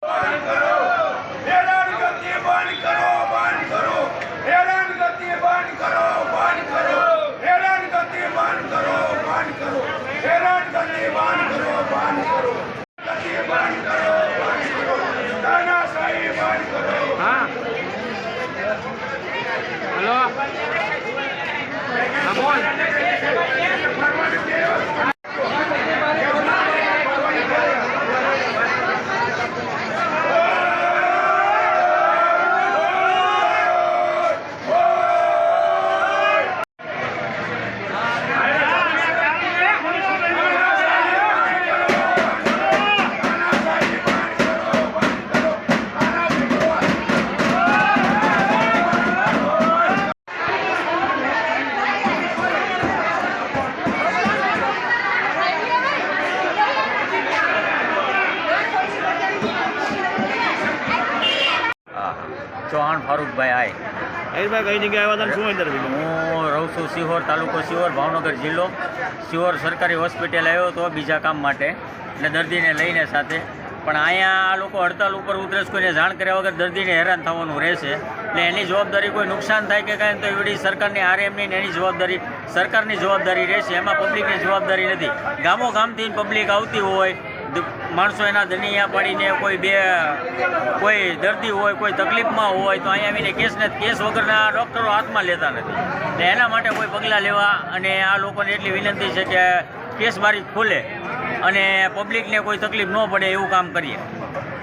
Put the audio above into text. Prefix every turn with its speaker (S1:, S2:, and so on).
S1: બંધ કરો, હેરાનગતિ બંધ કરો, બંધ કરો, હેરાનગતિ બંધ કરો, બંધ કરો, હેરાનગતિ બંધ કરો, બંધ કરો, હેરાનગતિ બંધ કરો, બંધ કરો, ગતિ બંધ કરો, બંધ કરો, તાનાશાહી બંધ કરો.
S2: હા હેલો હા બોલ.
S3: ચૌહાણ ફારૂકભાઈ આય.
S2: કઈ જગ્યાએ આવ્યા હતા, શું ઇન્ટરવ્યુ?
S3: હું રહું છું સિહોર, તાલુકો સિહોર, ભાવનગર જિલ્લો. સિહોર સરકારી હોસ્પિટલ આવ્યો હતો બીજા કામ માટે અને દર્દીને લઈને સાથે. પણ અહીંયા આ લોકો હડતાલ ઉપર ઉતરે છે, કોઈને જાણ કર્યા વગર દર્દીને હેરાન થવાનું રહેશે. એટલે એની જવાબદારી કોઈ નુકસાન થાય કે કાંઈ તો એવી સરકારની આરએમની એની જવાબદારી સરકારની જવાબદારી રહેશે. એમાં પબ્લિકની જવાબદારી નથી. ગામો ગામથી પબ્લિક આવતી હોય, માણસો એના ધનિયા પાડીને કોઈ દર્દી હોય, કોઈ તકલીફમાં હોય તો અહીંયા આવીને કેસ વગરના ડૉક્ટરો હાથમાં લેતા નથી. એટલે એના માટે કોઈ પગલાં લેવા અને આ લોકોને એટલી વિનંતી છે કે કેસ બારી ખોલે અને પબ્લિકને કોઈ તકલીફ ન પડે એવું કામ કરીએ.